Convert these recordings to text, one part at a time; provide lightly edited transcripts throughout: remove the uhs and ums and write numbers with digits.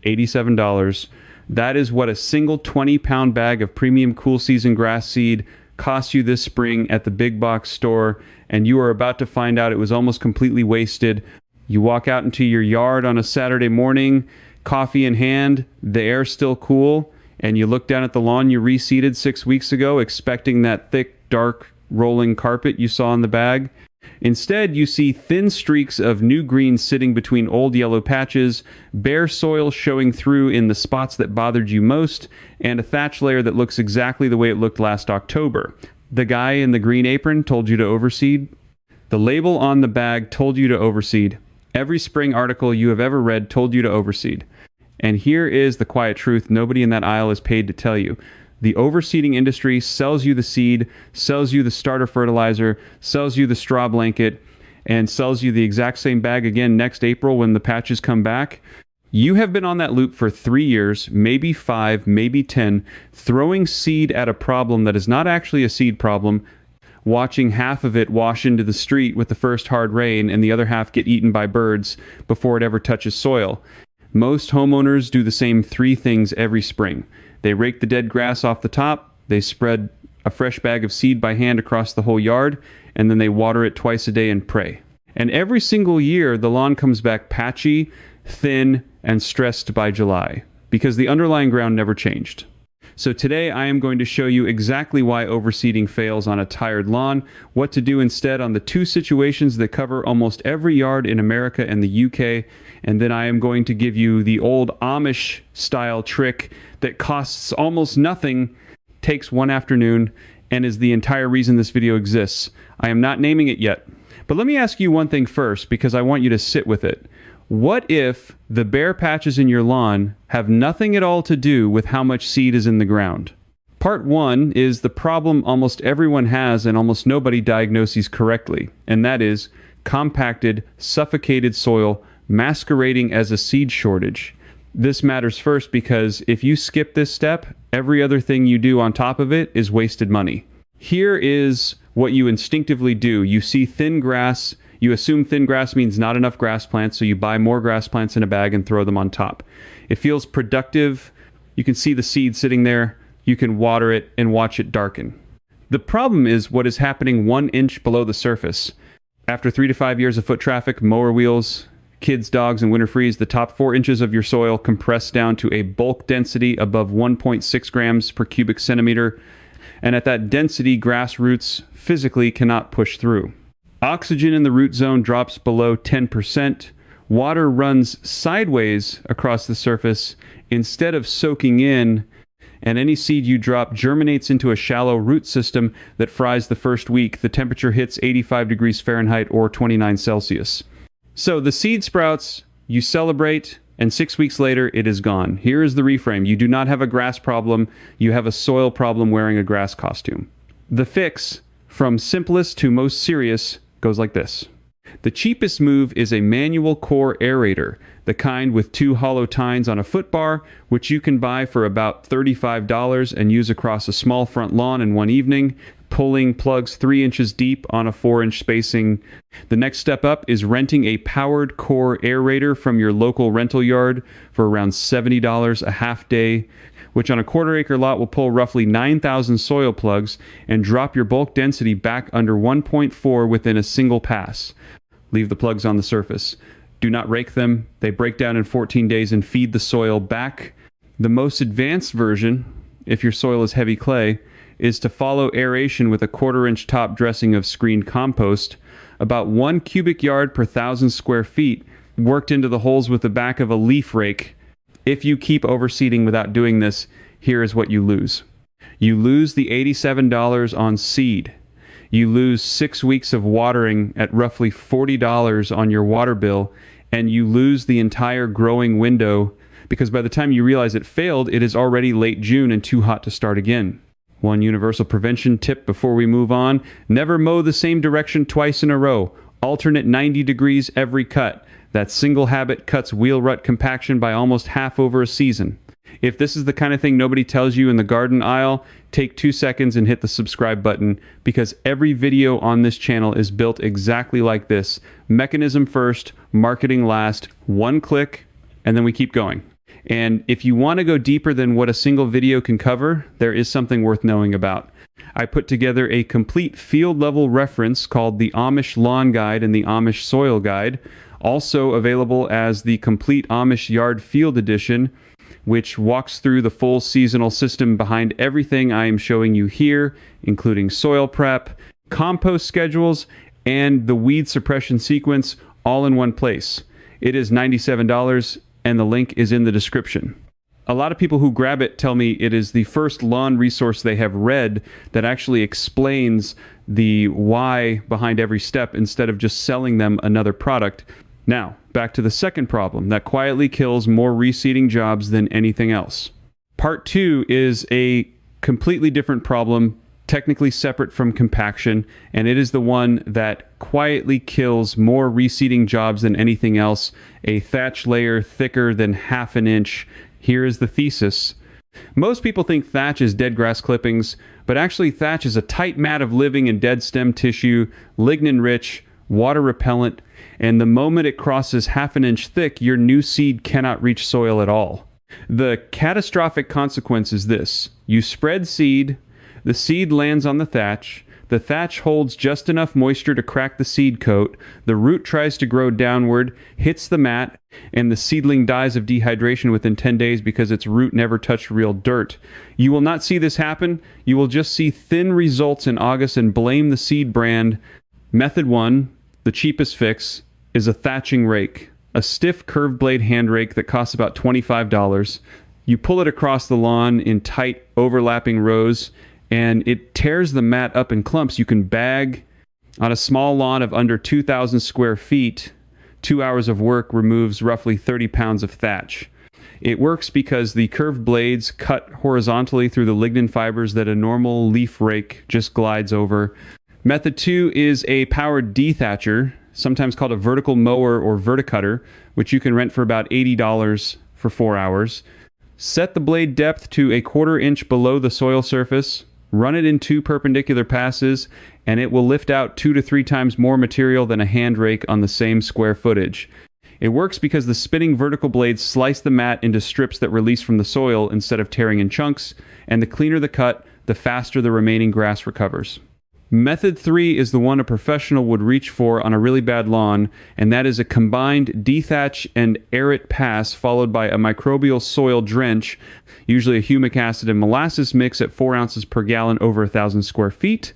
$87. That is what a single 20-pound bag of premium cool season grass seed cost you this spring at the big box store, and you are about to find out it was almost completely wasted. You walk out into your yard on a Saturday morning, coffee in hand, the air's still cool, and you look down at the lawn you reseeded 6 weeks ago, expecting that thick, dark, rolling carpet you saw in the bag. Instead, you see thin streaks of new green sitting between old yellow patches, bare soil showing through in the spots that bothered you most, and a thatch layer that looks exactly the way it looked last October. The guy in the green apron told you to overseed. The label on the bag told you to overseed. Every spring article you have ever read told you to overseed. And here is the quiet truth nobody in that aisle is paid to tell you. The overseeding industry sells you the seed, sells you the starter fertilizer, sells you the straw blanket, and sells you the exact same bag again next April when the patches come back. You have been on that loop for 3 years, maybe 5, maybe 10, throwing seed at a problem that is not actually a seed problem, watching half of it wash into the street with the first hard rain and the other half get eaten by birds before it ever touches soil. Most homeowners do the same 3 things every spring. They rake the dead grass off the top, they spread a fresh bag of seed by hand across the whole yard, and then they water it twice a day and pray. And every single year, the lawn comes back patchy, thin, and stressed by July, because the underlying ground never changed. So today I am going to show you exactly why overseeding fails on a tired lawn, what to do instead on the 2 situations that cover almost every yard in America and the UK, and then I am going to give you the old Amish style trick that costs almost nothing, takes 1 afternoon, and is the entire reason this video exists. I am not naming it yet. But let me ask you one thing first, because I want you to sit with it. What if the bare patches in your lawn have nothing at all to do with how much seed is in the ground? Part 1 is the problem almost everyone has and almost nobody diagnoses correctly, and that is compacted, suffocated soil masquerading as a seed shortage. This matters first because if you skip this step, every other thing you do on top of it is wasted money. Here is what you instinctively do. You see thin grass. You assume thin grass means not enough grass plants, so you buy more grass plants in a bag and throw them on top. It feels productive. You can see the seed sitting there. You can water it and watch it darken. The problem is what is happening 1 inch below the surface. After 3 to 5 years of foot traffic, mower wheels, kids, dogs, and winter freeze, the top 4 inches of your soil compress down to a bulk density above 1.6 grams per cubic centimeter. And at that density, grass roots physically cannot push through. Oxygen in the root zone drops below 10%. Water runs sideways across the surface instead of soaking in, and any seed you drop germinates into a shallow root system that fries the first week. The temperature hits 85 degrees Fahrenheit or 29 Celsius. So the seed sprouts, you celebrate, and 6 weeks later it is gone. Here is the reframe. You do not have a grass problem, you have a soil problem wearing a grass costume. The fix, from simplest to most serious, goes like this. The cheapest move is a manual core aerator, the kind with 2 hollow tines on a foot bar, which you can buy for about $35 and use across a small front lawn in one evening, pulling plugs 3 inches deep on a 4-inch spacing. The next step up is renting a powered core aerator from your local rental yard for around $70 a half day, which on a 1/4 acre lot will pull roughly 9,000 soil plugs and drop your bulk density back under 1.4 within a single pass. Leave the plugs on the surface. Do not rake them. They break down in 14 days and feed the soil back. The most advanced version, if your soil is heavy clay, is to follow aeration with a 1/4 inch top dressing of screened compost, about 1 cubic yard per 1,000 square feet, worked into the holes with the back of a leaf rake. If you keep overseeding without doing this, here is what you lose. You lose the $87 on seed. You lose 6 weeks of watering at roughly $40 on your water bill, and you lose the entire growing window because by the time you realize it failed, it is already late June and too hot to start again. One universal prevention tip before we move on: never mow the same direction twice in a row. Alternate 90 degrees every cut. That single habit cuts wheel rut compaction by almost half over a season. If this is the kind of thing nobody tells you in the garden aisle, take 2 seconds and hit the subscribe button, because every video on this channel is built exactly like this. Mechanism first, marketing last, 1 click, and then we keep going. And if you want to go deeper than what a single video can cover, there is something worth knowing about. I put together a complete field-level reference called the Amish Lawn Guide and the Amish Soil Guide, also available as the Complete Amish Yard Field Edition, which walks through the full seasonal system behind everything I am showing you here, including soil prep, compost schedules, and the weed suppression sequence, all in one place. It is $97, and the link is in the description. A lot of people who grab it tell me it is the first lawn resource they have read that actually explains the why behind every step instead of just selling them another product. Now, back to the second problem that quietly kills more reseeding jobs than anything else. Part 2 is a completely different problem, technically separate from compaction, and it is the one that quietly kills more reseeding jobs than anything else, a thatch layer thicker than half an inch. Here is the thesis. Most people think thatch is dead grass clippings, but actually thatch is a tight mat of living and dead stem tissue, lignin-rich, water repellent, and the moment it crosses half an inch thick, your new seed cannot reach soil at all. The catastrophic consequence is this. You spread seed, the seed lands on the thatch holds just enough moisture to crack the seed coat, the root tries to grow downward, hits the mat, and the seedling dies of dehydration within 10 days because its root never touched real dirt. You will not see this happen. You will just see thin results in August and blame the seed brand. Method 1, the cheapest fix, is a thatching rake, a stiff curved blade hand rake that costs about $25. You pull it across the lawn in tight overlapping rows, and it tears the mat up in clumps. You can bag on a small lawn of under 2,000 square feet. 2 hours of work removes roughly 30 pounds of thatch. It works because the curved blades cut horizontally through the lignin fibers that a normal leaf rake just glides over. Method 2 is a powered dethatcher, sometimes called a vertical mower or verticutter, which you can rent for about $80 for 4 hours. Set the blade depth to a 1/4 inch below the soil surface. Run it in 2 perpendicular passes, and it will lift out 2 to 3 times more material than a hand rake on the same square footage. It works because the spinning vertical blades slice the mat into strips that release from the soil instead of tearing in chunks, and the cleaner the cut, the faster the remaining grass recovers. Method 3 is the one a professional would reach for on a really bad lawn, and that is a combined dethatch and aerate pass followed by a microbial soil drench, usually a humic acid and molasses mix at 4 ounces per gallon over 1,000 square feet.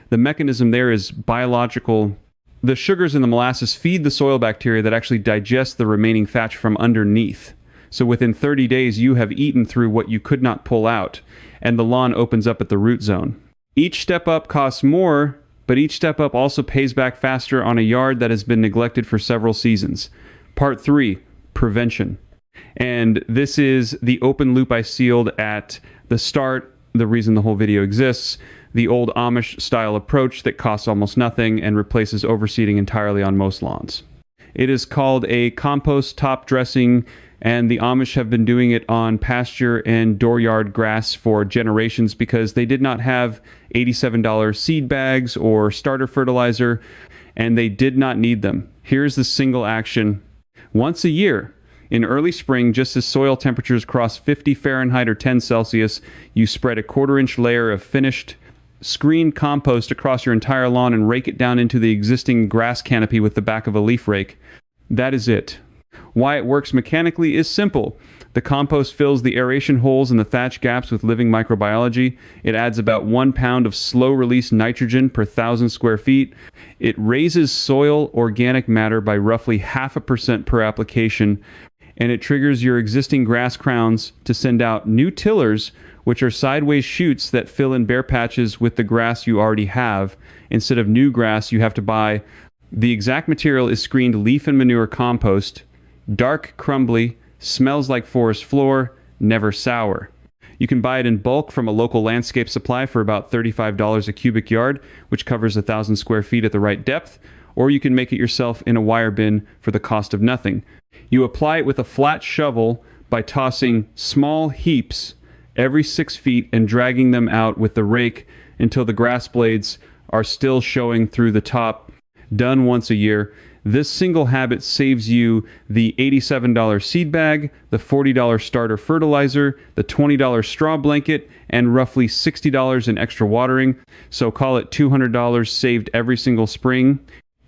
The mechanism there is biological. The sugars in the molasses feed the soil bacteria that actually digest the remaining thatch from underneath. So within 30 days, you have eaten through what you could not pull out, and the lawn opens up at the root zone. Each step up costs more, but each step up also pays back faster on a yard that has been neglected for several seasons. Part 3, prevention. And this is the open loop I sealed at the start, the reason the whole video exists, the old Amish style approach that costs almost nothing and replaces overseeding entirely on most lawns. It is called a compost top dressing, and the Amish have been doing it on pasture and dooryard grass for generations because they did not have $87 seed bags or starter fertilizer, and they did not need them. Here's the single action. Once a year, in early spring, just as soil temperatures cross 50 Fahrenheit or 10 Celsius, you spread a 1/4 inch layer of finished screened compost across your entire lawn and rake it down into the existing grass canopy with the back of a leaf rake. That is it. Why it works mechanically is simple. The compost fills the aeration holes in the thatch gaps with living microbiology. It adds about 1 pound of slow-release nitrogen per 1,000 square feet. It raises soil organic matter by roughly 0.5% per application, and it triggers your existing grass crowns to send out new tillers, which are sideways shoots that fill in bare patches with the grass you already have. Instead of new grass you have to buy. The exact material is screened leaf and manure compost, dark, crumbly, smells like forest floor, never sour. You can buy it in bulk from a local landscape supply for about $35 a cubic yard, which covers 1,000 square feet at the right depth, or you can make it yourself in a wire bin for the cost of nothing. You apply it with a flat shovel by tossing small heaps every 6 feet and dragging them out with the rake until the grass blades are still showing through the top. Done once a year. This single habit saves you the $87 seed bag, the $40 starter fertilizer, the $20 straw blanket, and roughly $60 in extra watering. So call it $200 saved every single spring,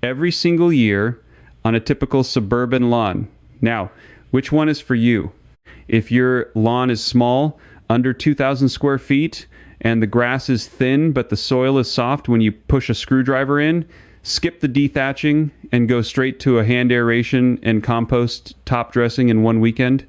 every single year on a typical suburban lawn. Now, which one is for you? If your lawn is small, under 2,000 square feet, and the grass is thin but the soil is soft when you push a screwdriver in, skip the dethatching and go straight to a hand aeration and compost top dressing in one weekend.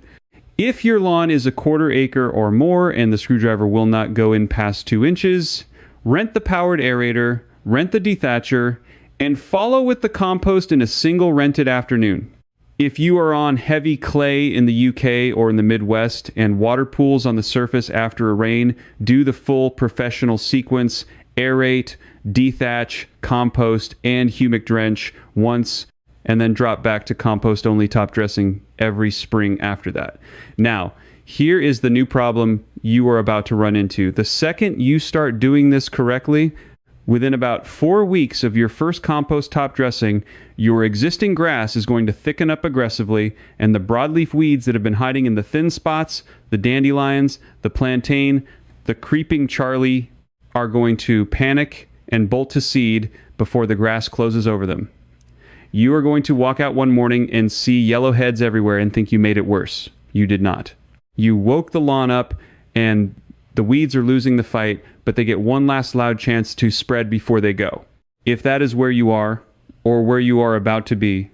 If your lawn is a quarter acre or more and the screwdriver will not go in past 2 inches, rent the powered aerator, rent the dethatcher, and follow with the compost in a single rented afternoon. If you are on heavy clay in the UK or in the Midwest and water pools on the surface after a rain, do the full professional sequence: aerate, dethatch, compost, and humic drench once, and then drop back to compost only top dressing every spring after that. Now, here is the new problem you are about to run into. The second you start doing this correctly, within about 4 weeks of your first compost top dressing, your existing grass is going to thicken up aggressively, and the broadleaf weeds that have been hiding in the thin spots, the dandelions, the plantain, the creeping Charlie, are going to panic and bolt to seed before the grass closes over them. You are going to walk out one morning and see yellow heads everywhere and think you made it worse. You did not. You woke the lawn up and the weeds are losing the fight, but they get one last loud chance to spread before they go. If that is where you are, or where you are about to be,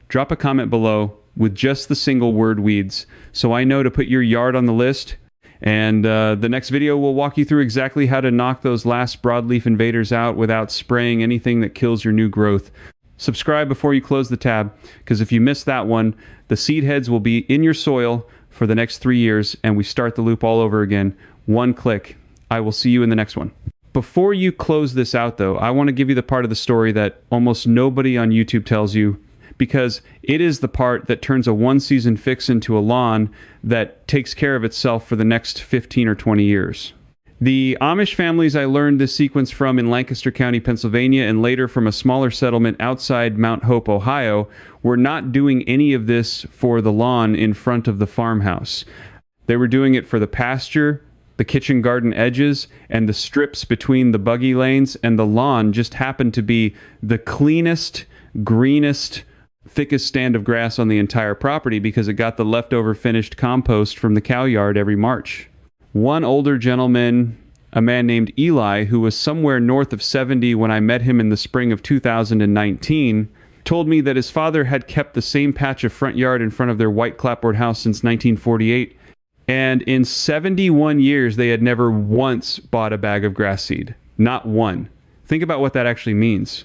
drop a comment below with just the single word weeds, so I know to put your yard on the list, and the next video will walk you through exactly how to knock those last broadleaf invaders out without spraying anything that kills your new growth. Subscribe before you close the tab, because if you miss that one, the seed heads will be in your soil for the next 3 years, and we start the loop all over again. One click. I will see you in the next one. Before you close this out, though, I want to give you the part of the story that almost nobody on YouTube tells you, because it is the part that turns a one-season fix into a lawn that takes care of itself for the next 15 or 20 years. The Amish families I learned this sequence from in Lancaster County, Pennsylvania, and later from a smaller settlement outside Mount Hope, Ohio, were not doing any of this for the lawn in front of the farmhouse. They were doing it for the pasture, the kitchen garden edges, and the strips between the buggy lanes, and the lawn just happened to be the cleanest, greenest, thickest stand of grass on the entire property because it got the leftover finished compost from the cow yard every March. One older gentleman, a man named Eli, who was somewhere north of 70 when I met him in the spring of 2019, told me that his father had kept the same patch of front yard in front of their white clapboard house since 1948, and in 71 years they had never once bought a bag of grass seed. Not one. Think about what that actually means.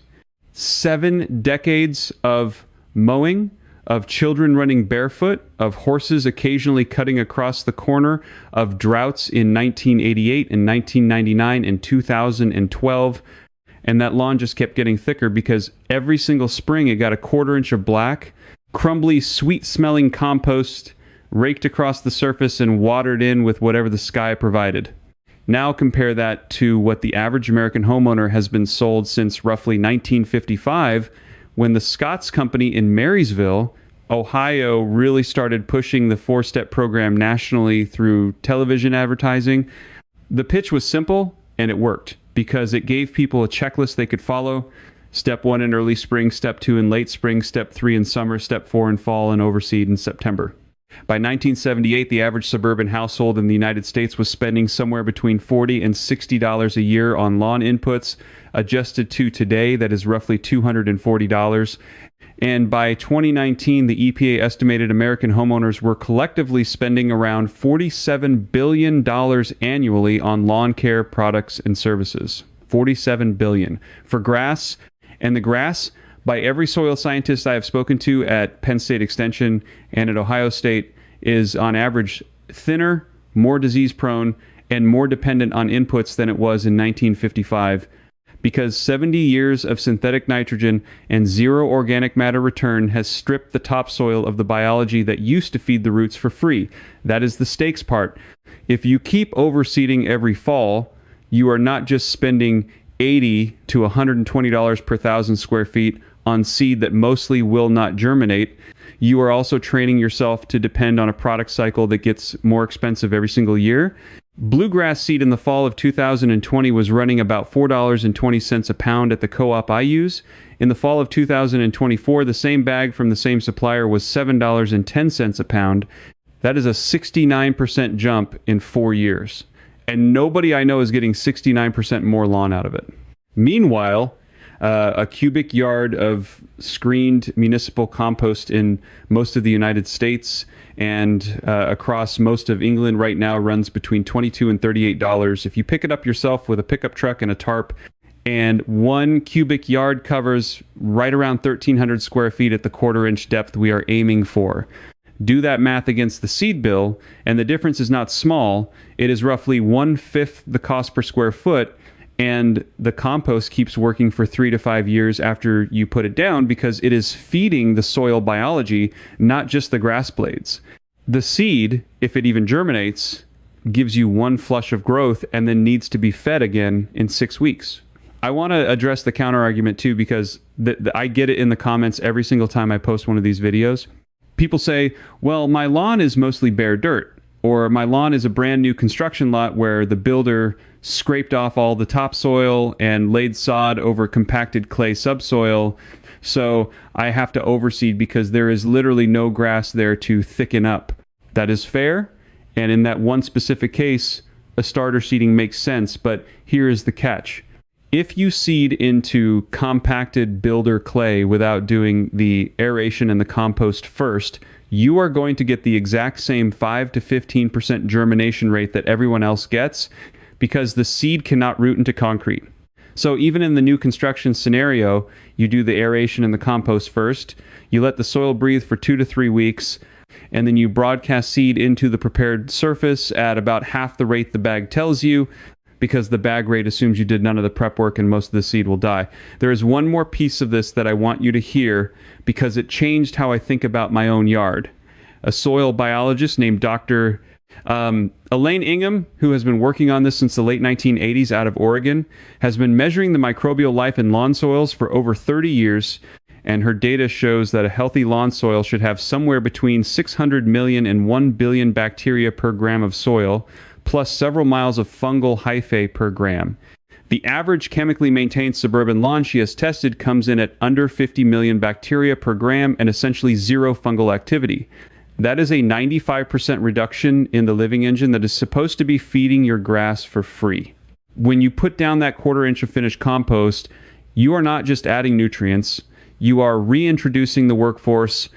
7 decades of mowing, of children running barefoot, of horses occasionally cutting across the corner, of droughts in 1988 and 1999 and 2012. And that lawn just kept getting thicker because every single spring it got a 1/4 inch of black, crumbly, sweet-smelling compost raked across the surface and watered in with whatever the sky provided. Now compare that to what the average American homeowner has been sold since roughly 1955, when the Scotts Company in Marysville, Ohio, really started pushing the 4-step program nationally through television advertising. The pitch was simple, and it worked, because it gave people a checklist they could follow. Step 1 in early spring, Step 2 in late spring, Step 3 in summer, Step 4 in fall, and overseed in September. By 1978, the average suburban household in the United States was spending somewhere between $40 and $60 a year on lawn inputs. Adjusted to today, that is roughly $240. And by 2019, the EPA estimated American homeowners were collectively spending around $47 billion annually on lawn care products and services. $47 billion. For grass, and the grass, by every soil scientist I have spoken to at Penn State Extension and at Ohio State, is on average thinner, more disease-prone, and more dependent on inputs than it was in 1955, because 70 years of synthetic nitrogen and zero organic matter return has stripped the topsoil of the biology that used to feed the roots for free. That is the stakes part. If you keep overseeding every fall, you are not just spending $80 to $120 per 1,000 square feet on seed that mostly will not germinate. You are also training yourself to depend on a product cycle that gets more expensive every single year. Bluegrass seed in the fall of 2020 was running about $4.20 a pound at the co-op I use. In the fall of 2024, the same bag from the same supplier was $7.10 a pound. That is a 69% jump in 4 years. And nobody I know is getting 69% more lawn out of it. Meanwhile, a cubic yard of screened municipal compost in most of the United States and across most of England right now runs between $22 and $38. If you pick it up yourself with a pickup truck and a tarp, and 1 cubic yard covers right around 1,300 square feet at the 1/4-inch depth we are aiming for. Do that math against the seed bill, and the difference is not small. It is roughly 1/5 the cost per square foot, and the compost keeps working for 3 to 5 years after you put it down because it is feeding the soil biology, not just the grass blades. The seed, if it even germinates, gives you 1 flush of growth and then needs to be fed again in 6 weeks. I want to address the counter argument too, because I get it in the comments every single time I post one of these videos. People say, well, my lawn is mostly bare dirt, or my lawn is a brand new construction lot where the builder scraped off all the topsoil and laid sod over compacted clay subsoil, so I have to overseed because there is literally no grass there to thicken up. That is fair, and in that one specific case, a starter seeding makes sense, but here is the catch. If you seed into compacted builder clay without doing the aeration and the compost first, you are going to get the exact same 5 to 15% germination rate that everyone else gets because the seed cannot root into concrete. So even in the new construction scenario, you do the aeration and the compost first, you let the soil breathe for 2 to 3 weeks, and then you broadcast seed into the prepared surface at about half the rate the bag tells you, because the bag rate assumes you did none of the prep work and most of the seed will die. There is one more piece of this that I want you to hear because it changed how I think about my own yard. A soil biologist named Dr. Elaine Ingham, who has been working on this since the late 1980s out of Oregon, has been measuring the microbial life in lawn soils for over 30 years, and her data shows that a healthy lawn soil should have somewhere between 600 million and 1 billion bacteria per gram of soil, plus several miles of fungal hyphae per gram. The average chemically maintained suburban lawn she has tested comes in at under 50 million bacteria per gram and essentially 0 fungal activity. That is a 95% reduction in the living engine that is supposed to be feeding your grass for free. When you put down that 1/4-inch of finished compost, you are not just adding nutrients, you are reintroducing the workforce,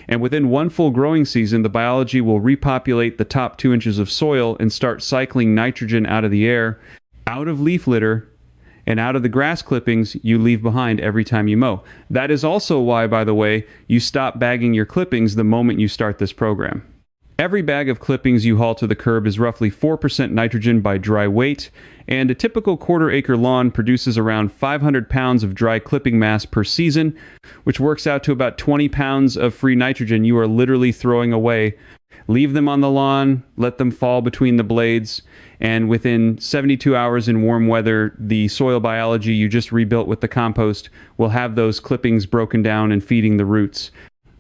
and within 1 full growing season, the biology will repopulate the top 2 inches of soil and start cycling nitrogen out of the air, out of leaf litter, and out of the grass clippings you leave behind every time you mow. That is also why, by the way, you stop bagging your clippings the moment you start this program. Every bag of clippings you haul to the curb is roughly 4% nitrogen by dry weight, and a typical 1/4-acre lawn produces around 500 pounds of dry clipping mass per season, which works out to about 20 pounds of free nitrogen you are literally throwing away. Leave them on the lawn, let them fall between the blades, and within 72 hours in warm weather, the soil biology you just rebuilt with the compost will have those clippings broken down and feeding the roots.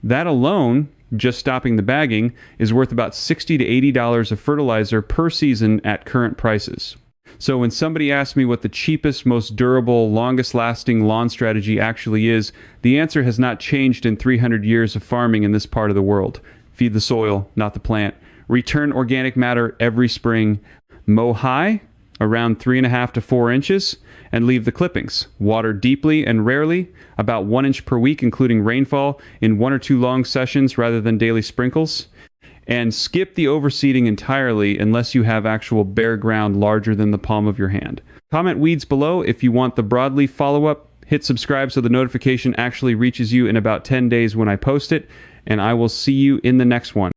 That alone, just stopping the bagging, is worth about $60 to $80 of fertilizer per season at current prices. So when somebody asks me what the cheapest, most durable, longest-lasting lawn strategy actually is, the answer has not changed in 300 years of farming in this part of the world. Feed the soil, not the plant. Return organic matter every spring. Mow high, around 3.5 to 4 inches, and leave the clippings. Water deeply and rarely, about 1 inch per week, including rainfall, in 1 or 2 long sessions rather than daily sprinkles. And skip the overseeding entirely unless you have actual bare ground larger than the palm of your hand. Comment weeds below if you want the broadleaf follow-up. Hit subscribe so the notification actually reaches you in about 10 days when I post it, and I will see you in the next one.